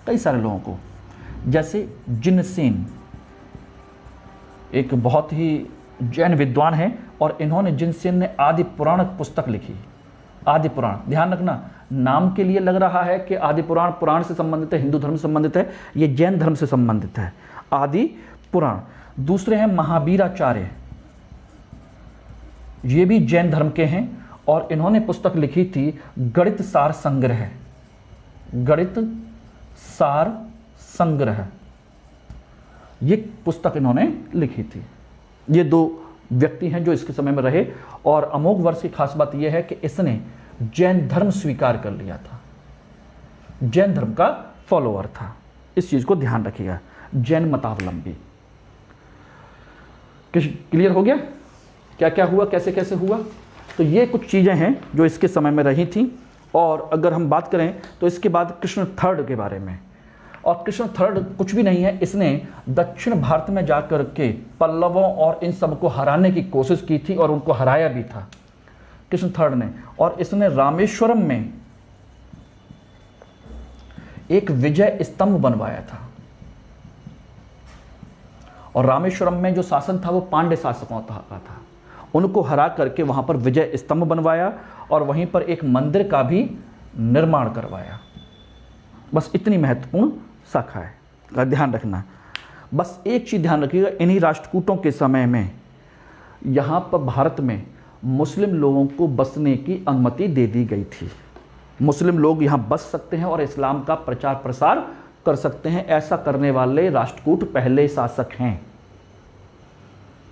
कई सारे लोगों को। जैसे जिनसेन एक बहुत ही जैन विद्वान है, और इन्होंने जिनसेन ने आदि पुराण पुस्तक लिखी। आदि पुराण, ध्यान रखना, नाम के लिए लग रहा है कि आदि पुराण पुराण से संबंधित है, हिंदू धर्म से संबंधित है, ये जैन धर्म से संबंधित है, आदि पुराण। दूसरे हैं महावीराचार्य, ये भी जैन धर्म के हैं, और इन्होंने पुस्तक लिखी थी गणित सार संग्रह। गणित सार संग्रह, ये पुस्तक इन्होंने लिखी थी। ये दो व्यक्ति हैं जो इसके समय में रहे। और अमोघ वर्ष की खास बात यह है कि इसने जैन धर्म स्वीकार कर लिया था, जैन धर्म का फॉलोअर था। इस चीज को ध्यान रखिएगा, जैन मतावलंबी। क्लियर हो गया क्या क्या हुआ, कैसे कैसे हुआ? तो ये कुछ चीजें हैं जो इसके समय में रही थी। और अगर हम बात करें तो इसके बाद कृष्ण थर्ड के बारे में, और कृष्ण थर्ड कुछ भी नहीं है, इसने दक्षिण भारत में जाकर के पल्लवों और इन सब को हराने की कोशिश की थी, और उनको हराया भी था कृष्ण थर्ड ने। और इसने रामेश्वरम में एक विजय स्तंभ बनवाया था, और रामेश्वरम में जो शासन था वो पांड्य शासकों का था। उनको हरा करके वहां पर विजय स्तंभ बनवाया, और वहीं पर एक मंदिर का भी निर्माण करवाया। बस इतनी महत्वपूर्ण शाखा है, ध्यान रखना। बस एक चीज ध्यान रखिएगा, इन्हीं राष्ट्रकूटों के समय में यहाँ पर भारत में मुस्लिम लोगों को बसने की अनुमति दे दी गई थी। मुस्लिम लोग यहाँ बस सकते हैं और इस्लाम का प्रचार प्रसार कर सकते हैं। ऐसा करने वाले राष्ट्रकूट पहले शासक हैं।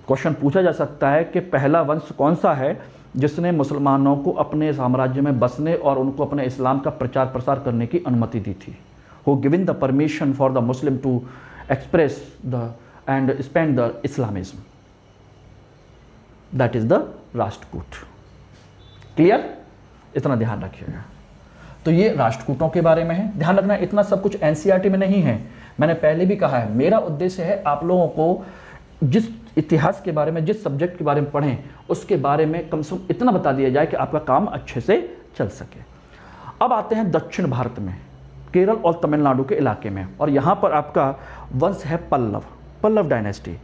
क्वेश्चन पूछा जा सकता है कि पहला वंश कौन सा है जिसने मुसलमानों को अपने साम्राज्य में बसने और उनको अपने इस्लाम का प्रचार प्रसार करने की अनुमति दी थी? Who given the permission for the Muslim to express the and spend the Islamism? That is the Rashtrakuta. Clear? इतना ध्यान रखिएगा। तो ये राष्ट्रकूटों के बारे में है। ध्यान रखना, इतना सब कुछ एनसीईआरटी में नहीं है। मैंने पहले भी कहा है, मेरा उद्देश्य है आप लोगों को जिस इतिहास के बारे में, जिस सब्जेक्ट के बारे में पढ़ें, उसके बारे में कम से कम इतना बता दिया जाए कि आपका काम अच्छे से चल सके। अब आते हैं दक्षिण भारत में, केरल और तमिलनाडु के इलाके में, और यहाँ पर आपका वंश है पल्लव, पल्लव डायनेस्टी।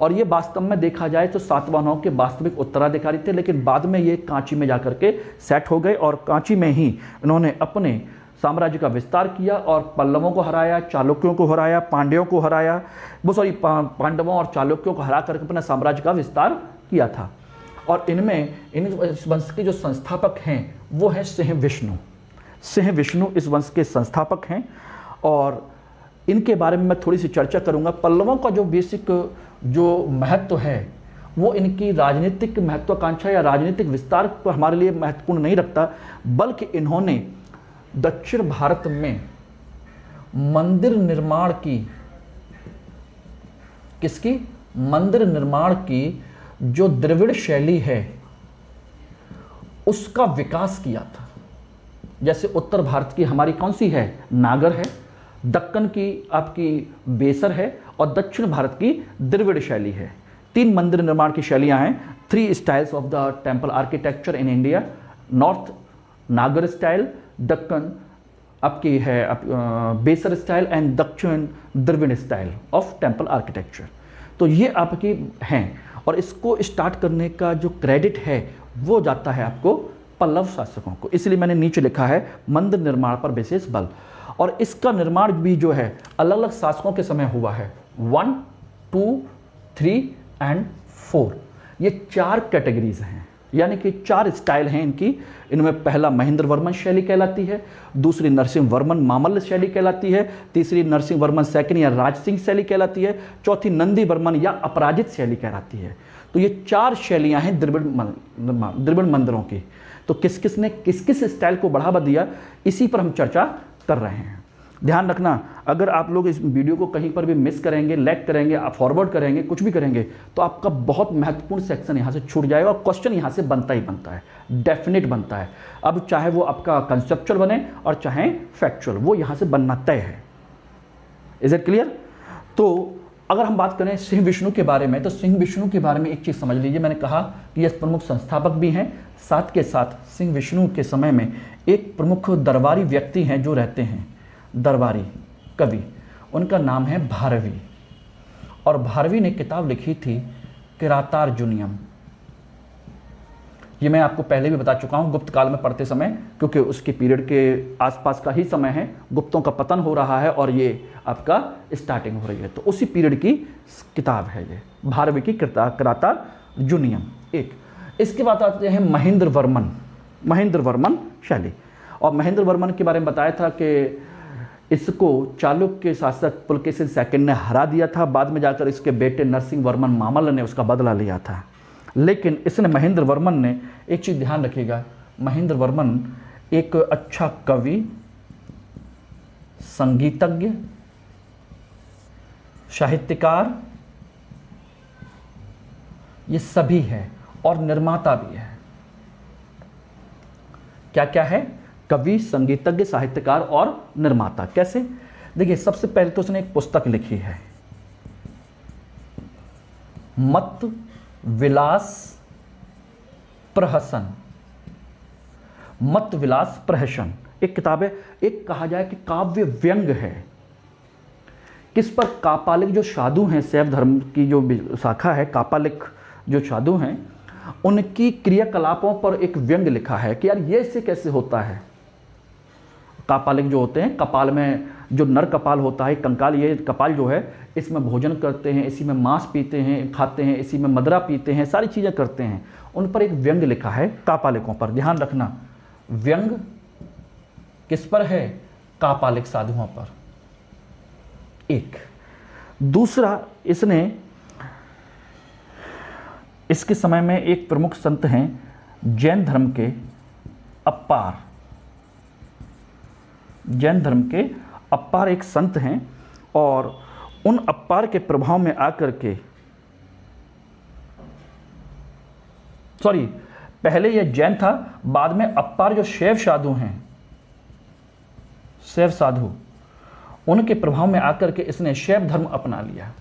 और ये वास्तव में देखा जाए तो सातवाहनों के वास्तविक उत्तराधिकारी थे, लेकिन बाद में ये कांची में जाकर के सेट हो गए, और कांची में ही इन्होंने अपने साम्राज्य का विस्तार किया, और पल्लवों को हराया, चालुक्यों को हराया, पांड्यों को हराया, पांडवों और चालुक्यों को हरा करके अपने साम्राज्य का विस्तार किया था। और इनमें इन वंश के जो संस्थापक हैं वो है सिंह विष्णु। सिंह विष्णु इस वंश के संस्थापक हैं, और इनके बारे में मैं थोड़ी सी चर्चा करूंगा। पल्लवों का जो बेसिक जो महत्व है वो इनकी राजनीतिक महत्वाकांक्षा या राजनीतिक विस्तार को हमारे लिए महत्वपूर्ण नहीं रखता, बल्कि इन्होंने दक्षिण भारत में मंदिर निर्माण की, किसकी? मंदिर निर्माण की जो द्रविड़ शैली है उसका विकास किया था। जैसे उत्तर भारत की हमारी कौन सी है? नागर है, दक्कन की आपकी बेसर है, और दक्षिण भारत की द्रविड़ शैली है। 3 मंदिर निर्माण की शैलियां हैं। 3 styles of the temple architecture in India, north Nagara style, Deccan आपकी है बेसर स्टाइल, एंड दक्षिण Dravida style of temple architecture. तो ये आपकी हैं, और इसको स्टार्ट करने का जो क्रेडिट है वो जाता है आपको पल्लव शासकों को। इसलिए मैंने नीचे लिखा है मंदिर निर्माण पर विशेष बल। और इसका निर्माण भी जो है अलग अलग शासकों के समय हुआ है, 1, 2, 3 एंड 4। ये 4 कैटेगरीज हैं, यानी कि 4 स्टाइल हैं इनकी। इनमें पहला महेंद्र वर्मन शैली कहलाती है, दूसरी नरसिंह वर्मन मामल्ल शैली कहलाती है, तीसरी नरसिंह वर्मन सेकंड या राज सिंह शैली कहलाती है, चौथी नंदी वर्मन या अपराजित शैली कहलाती है। तो ये 4 शैलियां हैं द्रविड़ मंदिरों की। तो किस किस ने किस किस स्टाइल को बढ़ावा दिया, इसी पर हम चर्चा कर रहे हैं। ध्यान रखना, अगर आप लोग इस वीडियो को कहीं पर भी मिस करेंगे, लैग करेंगे, आप फॉरवर्ड करेंगे, कुछ भी करेंगे, तो आपका बहुत महत्वपूर्ण सेक्शन यहाँ से छूट जाएगा और क्वेश्चन यहाँ से बनता ही बनता है, डेफिनेट बनता है। अब चाहे वो आपका कंसेप्चुअल बने और चाहे फैक्चुअल, वो यहाँ से बनना तय है। Is it clear? तो अगर हम बात करें सिंह विष्णु के बारे में, तो सिंह विष्णु के बारे में एक चीज़ समझ लीजिए। मैंने कहा कि ये प्रमुख संस्थापक भी हैं, साथ के साथ सिंह विष्णु के समय में एक प्रमुख दरबारी व्यक्ति हैं जो रहते हैं, दरबारी कवि, उनका नाम है भारवी। और भारवी ने किताब लिखी थी किरातार्जुनियम। ये मैं आपको पहले भी बता चुका हूँ गुप्त काल में पढ़ते समय, क्योंकि उसके पीरियड के आसपास का ही समय है, गुप्तों का पतन हो रहा है और ये आपका स्टार्टिंग हो रही है। तो उसी पीरियड की किताब है ये भारवी की किरातार्जुनियम एक। इसके बाद आते हैं महेंद्र वर्मन शैली। और महेंद्र वर्मन के बारे में बताया था कि इसको चालुक्य शासक पुलकेशिन सेकंड ने हरा दिया था, बाद में जाकर इसके बेटे नरसिंह वर्मन मामल्ल ने उसका बदला लिया था। लेकिन इसने महेंद्र वर्मन ने एक चीज़ ध्यान रखिएगा, महेंद्र वर्मन एक अच्छा कवि, संगीतज्ञ, साहित्यकार, ये सभी है, और निर्माता भी है। क्या क्या है? कवि, संगीतज्ञ, साहित्यकार और निर्माता। कैसे? देखिए, सबसे पहले तो उसने एक पुस्तक लिखी है, मत विलास प्रहसन। मत विलास प्रहसन एक किताब है। एक कहा जाए कि काव्य व्यंग है। किस पर? कापालिक जो साधु हैं, शैव धर्म की जो शाखा है, कापालिक जो साधु हैं, उनकी क्रियाकलापों पर एक व्यंग लिखा है कि यार ये इससे कैसे होता है। कापालिक जो होते हैं, कपाल में जो नर कपाल होता है, कंकाल, ये कपाल जो है, इसमें भोजन करते हैं, इसी में मांस पीते हैं, खाते हैं, इसी में मदरा पीते हैं, सारी चीज़ें करते हैं। उन पर एक व्यंग लिखा है कापालिकों पर। ध्यान रखना, व्यंग किस पर है? कापालिक साधुओं पर। एक दूसरा, इसने इसके समय में एक प्रमुख संत हैं जैन धर्म के अप्पार। जैन धर्म के अप्पार एक संत हैं, और उन अप्पार के प्रभाव में आकर के, सॉरी, पहले यह जैन था, बाद में अप्पार जो शैव साधु हैं, शैव साधु, उनके प्रभाव में आकर के इसने शैव धर्म अपना लिया।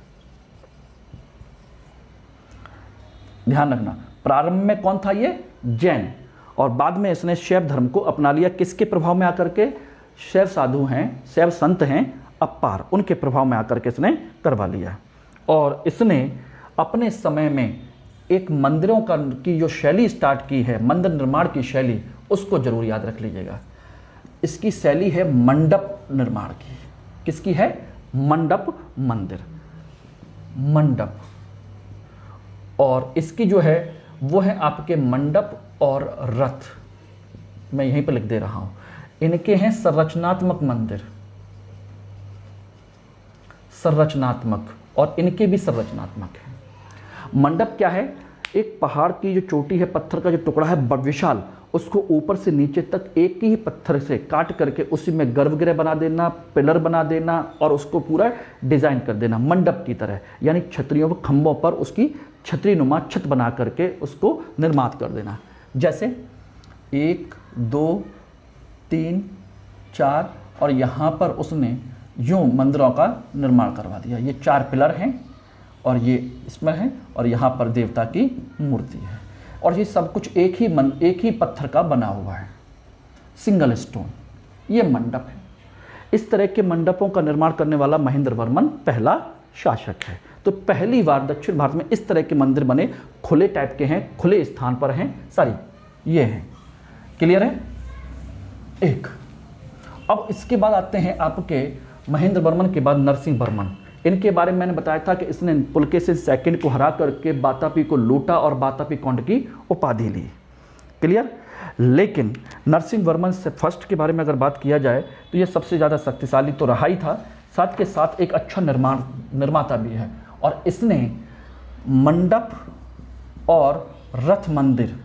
ध्यान रखना, प्रारंभ में कौन था? ये जैन, और बाद में इसने शैव धर्म को अपना लिया। किसके प्रभाव में आकर के? शैव साधु हैं, शैव संत हैं अप्पार, उनके प्रभाव में आकर के इसने करवा लिया। और इसने अपने समय में एक मंदिरों की जो शैली स्टार्ट की है, मंदिर निर्माण की शैली, उसको जरूर याद रख लीजिएगा। इसकी शैली है मंडप निर्माण की। किसकी है? मंडप, मंदिर, मंडप। और इसकी जो है वो है आपके मंडप और रथ। मैं यहीं पर लिख दे रहा हूं, इनके हैं संरचनात्मक मंदिर, संरचनात्मक, और इनके भी संरचनात्मक है। मंडप क्या है? एक पहाड़ की जो चोटी है, पत्थर का जो टुकड़ा है बड़ विशाल, उसको ऊपर से नीचे तक एक ही पत्थर से काट करके उसी में गर्भगृह बना देना, पिलर बना देना, और उसको पूरा डिजाइन कर देना मंडप की तरह। यानी छतरियों के खंभों पर उसकी छतरी नुमा छत बना करके उसको निर्माण कर देना। जैसे 1, 2, 3, 4, और यहाँ पर उसने यूं मंदिरों का निर्माण करवा दिया। ये 4 पिलर हैं और ये इसमें है, और यहाँ पर देवता की मूर्ति है, और ये सब कुछ एक ही पत्थर का बना हुआ है, सिंगल स्टोन। ये मंडप है। इस तरह के मंडपों का निर्माण करने वाला महेंद्र वर्मन पहला शासक है। तो पहली बार दक्षिण भारत में इस तरह के मंदिर बने, खुले टाइप के हैं, खुले स्थान पर हैं सारी, ये हैं। क्लियर है? एक। अब इसके बाद आते हैं आपके महेंद्र वर्मन के बाद नरसिंह वर्मन। इनके बारे में मैंने बताया था कि इसने पुलकेशिन सेकंड को हरा करके वातापी को लूटा और वातापी कौंड की उपाधि ली। क्लियर? लेकिन नरसिंह वर्मन से फर्स्ट के बारे में अगर बात किया जाए तो ये सबसे ज़्यादा शक्तिशाली तो रहा ही था, साथ के साथ एक अच्छा निर्माता भी है। और इसने मंडप और रथ मंदिर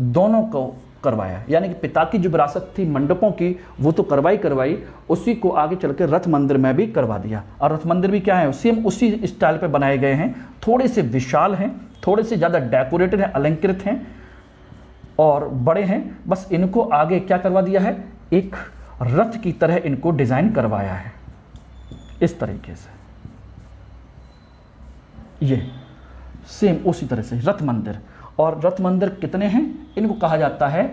दोनों को करवाया, यानी कि पिता की जो विरासत थी मंडपों की वो तो करवाई, उसी को आगे चल के रथ मंदिर में भी करवा दिया। और रथ मंदिर भी क्या है, सेम उसी स्टाइल पे बनाए गए हैं, थोड़े से विशाल हैं, थोड़े से ज़्यादा डेकोरेटेड हैं, अलंकृत हैं और बड़े हैं। बस इनको आगे क्या करवा दिया है, एक रथ की तरह इनको डिज़ाइन करवाया है इस तरीके से। ये सेम उसी तरह से रथ मंदिर। और रथ मंदिर कितने हैं, इनको कहा जाता है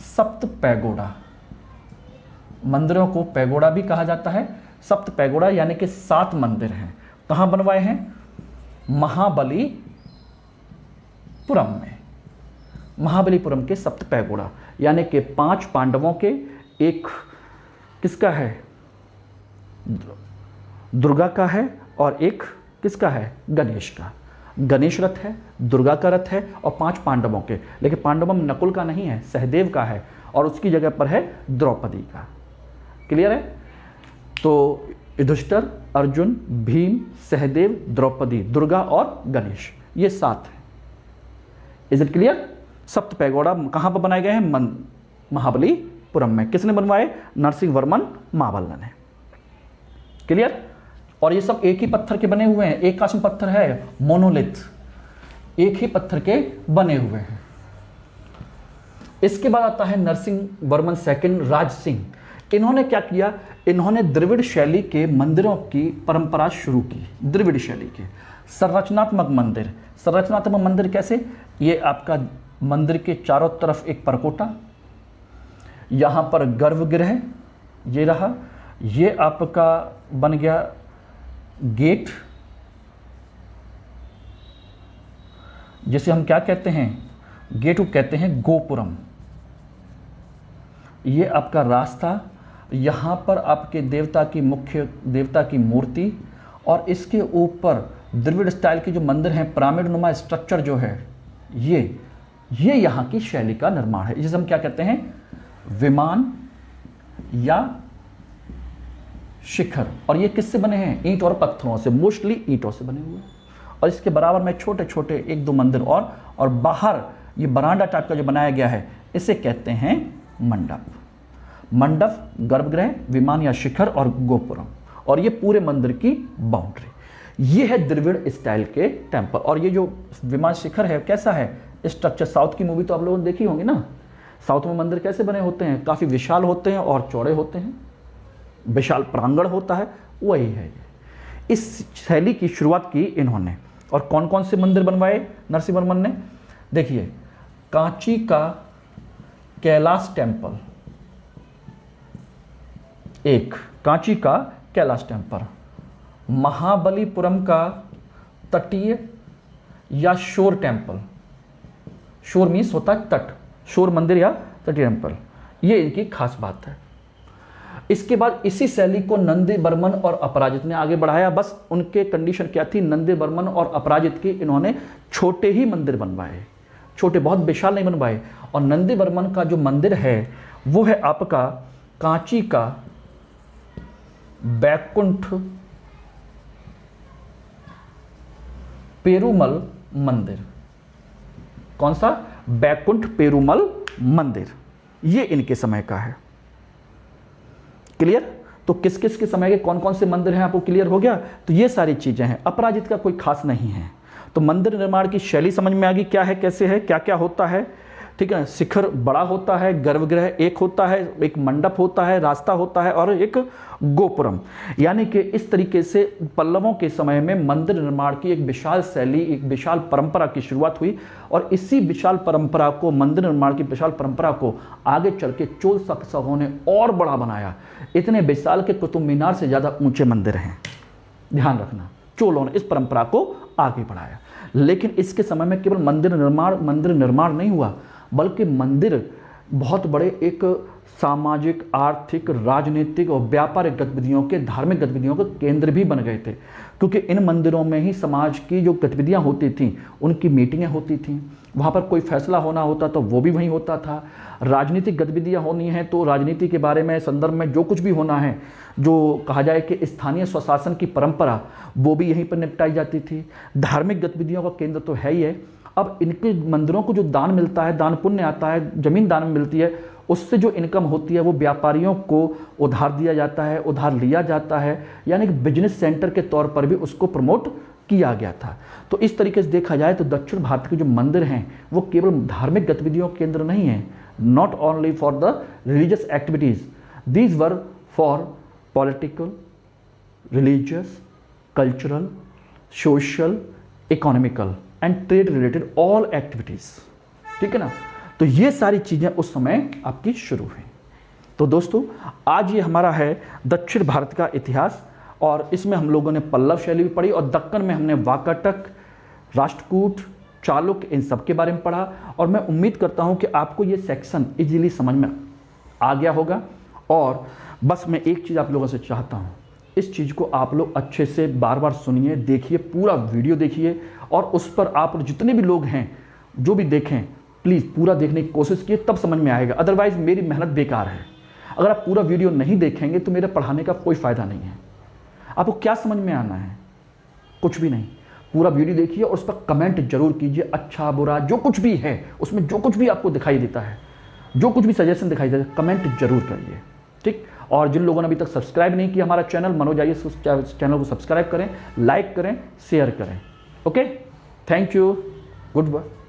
सप्त पैगोडा। मंदिरों को पैगोडा भी कहा जाता है, सप्त पैगोडा यानी कि 7 मंदिर हैं। कहाँ बनवाए हैं? महाबलीपुरम में। महाबलीपुरम के सप्त पैगोडा यानी कि 5 पांडवों के, एक किसका है, दुर्गा का है, और एक किसका है, गणेश का। गणेश रथ है, दुर्गा का रथ है और 5 पांडवों के, लेकिन पांडवों में नकुल का नहीं है, सहदेव का है, और उसकी जगह पर है द्रौपदी का। क्लियर है? तो युधिष्ठिर, अर्जुन, भीम, सहदेव, द्रौपदी, दुर्गा और गणेश, ये 7 हैं। Is it clear? सप्त पैगोडा कहाँ पर बनाए गए हैं? महाबलीपुरम में। किसने बनवाए? नरसिंह वर्मन मावल्ल ने। क्लियर? और ये सब एक ही पत्थर के बने हुए हैं, एक आसम पत्थर है, मोनोलिथ, एक ही पत्थर के बने हुए हैं। इसके बाद आता है नरसिंह वर्मन सेकंड, राज सिंह। इन्होंने क्या किया, इन्होंने द्रविड़ शैली के मंदिरों की परंपरा शुरू की। द्रविड़ शैली के संरचनात्मक मंदिर। संरचनात्मक मंदिर कैसे? ये आपका मंदिर के चारों तरफ एक परकोटा, यहाँ पर गर्भगृह ये रहा, ये आपका बन गया गेट, जिसे हम क्या कहते हैं, गेट को कहते हैं गोपुरम। ये आपका रास्ता, यहाँ पर आपके देवता की मुख्य देवता की मूर्ति, और इसके ऊपर द्रविड़ स्टाइल के जो मंदिर हैं, पिरामिड नुमा स्ट्रक्चर जो है, ये यहाँ की शैली का निर्माण है, जिसे हम क्या कहते हैं, विमान या शिखर। और ये किससे बने हैं? ईंट और पत्थरों से, मोस्टली ईंटों से बने हुए। और इसके बराबर में छोटे छोटे 1-2 मंदिर और बाहर ये बरांडा टाइप का जो बनाया गया है, इसे कहते हैं मंडप। मंडप, गर्भगृह, विमान या शिखर और गोपुरम, और ये पूरे मंदिर की बाउंड्री। ये है द्रविड़ स्टाइल के टेम्पल। और ये जो विमान शिखर है कैसा है स्ट्रक्चर? साउथ की मूवी तो आप लोगों ने देखी होंगी ना, साउथ में मंदिर कैसे बने होते हैं, काफ़ी विशाल होते हैं और चौड़े होते हैं, विशाल प्रांगण होता है, वही है। इस शैली की शुरुआत की इन्होंने। और कौन कौन से मंदिर बनवाए नरसिंह वर्मन ने? देखिए, कांची का कैलाश टेम्पल, एक कांची का कैलाश टेम्पल, महाबलीपुरम का तटीय या शोर टेम्पल, शोर मीन्स होता है तट, शोर मंदिर या तटीय टेम्पल, ये इनकी खास बात है। इसके बाद इसी शैली को नंदी बर्मन और अपराजित ने आगे बढ़ाया। बस उनके कंडीशन क्या थी, नंदी बर्मन और अपराजित की इन्होंने छोटे ही मंदिर बनवाए, छोटे, बहुत विशाल नहीं बनवाए। और नंदी बर्मन का जो मंदिर है वो है आपका कांची का बैकुंठ पेरुमल मंदिर। कौन सा? बैकुंठ पेरुमल मंदिर, ये इनके समय का है। क्लियर? तो किस किस के समय के कौन कौन से मंदिर हैं आपको क्लियर हो गया? तो ये सारी चीजें हैं, अपराजित का कोई खास नहीं है। तो मंदिर निर्माण की शैली समझ में आ गई, क्या है, कैसे है, क्या क्या होता है। ठीक है, शिखर बड़ा होता है, गर्भगृह एक होता है, एक मंडप होता है, रास्ता होता है और एक गोपुरम। यानी कि इस तरीके से पल्लवों के समय में मंदिर निर्माण की एक विशाल शैली, एक विशाल परंपरा की शुरुआत हुई। और इसी विशाल परंपरा को, मंदिर निर्माण की विशाल परंपरा को आगे चल के चोल शासकों ने और बड़ा बनाया। इतने विशाल के कुतुब मीनार से ज़्यादा ऊंचे मंदिर हैं, ध्यान रखना। चोलों ने इस परंपरा को आगे बढ़ाया। लेकिन इसके समय में केवल मंदिर निर्माण नहीं हुआ, बल्कि मंदिर बहुत बड़े एक सामाजिक, आर्थिक, राजनीतिक और व्यापारिक गतिविधियों के, धार्मिक गतिविधियों के केंद्र भी बन गए थे, क्योंकि इन मंदिरों में ही समाज की जो गतिविधियां होती थीं उनकी मीटिंगें होती थीं, वहाँ पर कोई फैसला होना होता तो वो भी वहीं होता था। राजनीतिक गतिविधियां होनी हैं तो राजनीति के बारे में, संदर्भ में जो कुछ भी होना है, जो कहा जाए कि स्थानीय स्वशासन की परंपरा, वो भी यहीं पर निपटाई जाती थी। धार्मिक गतिविधियों का केंद्र तो है ही है। अब इनके मंदिरों को जो दान मिलता है, दान पुण्य आता है, जमीन दान में मिलती है, उससे जो इनकम होती है वो व्यापारियों को उधार दिया जाता है, उधार लिया जाता है, यानी कि बिजनेस सेंटर के तौर पर भी उसको प्रमोट किया गया था। तो इस तरीके से देखा जाए तो दक्षिण भारत के जो मंदिर हैं वो केवल धार्मिक गतिविधियों के केंद्र नहीं है, not only for the religious activities, these were for political, religious, cultural, social, economical and trade related all activities. ठीक है ना। तो ये सारी चीजें उस समय आपकी शुरू हुई। तो दोस्तों आज ये हमारा है दक्षिण भारत का इतिहास, और इसमें हम लोगों ने पल्लव शैली भी पढ़ी और दक्कन में हमने वाकाटक, राष्ट्रकूट, चालुक्य, इन सब के बारे में पढ़ा। और मैं उम्मीद करता हूं कि आपको ये सेक्शन इजीली समझ में आ गया होगा। और बस मैं एक चीज़ आप लोगों से चाहता हूं, इस चीज़ को आप लोग अच्छे से बार बार सुनिए, देखिए, पूरा वीडियो देखिए, और उस पर आप जितने भी लोग हैं जो भी देखें, प्लीज़ पूरा देखने की कोशिश कीजिए, तब समझ में आएगा। अदरवाइज़ मेरी मेहनत बेकार है। अगर आप पूरा वीडियो नहीं देखेंगे तो मेरे पढ़ाने का कोई फ़ायदा नहीं है। आपको क्या समझ में आना है? कुछ भी नहीं। पूरा वीडियो देखिए और उस पर कमेंट जरूर कीजिए, अच्छा बुरा जो कुछ भी है, उसमें जो कुछ भी आपको दिखाई देता है, जो कुछ भी सजेशन दिखाई देता है, कमेंट जरूर करिए। ठीक। और जिन लोगों ने अभी तक सब्सक्राइब नहीं किया हमारा चैनल, मनोज आइएस, उस चैनल को सब्सक्राइब करें, लाइक करें, शेयर करें। Okay, thank you, good bye.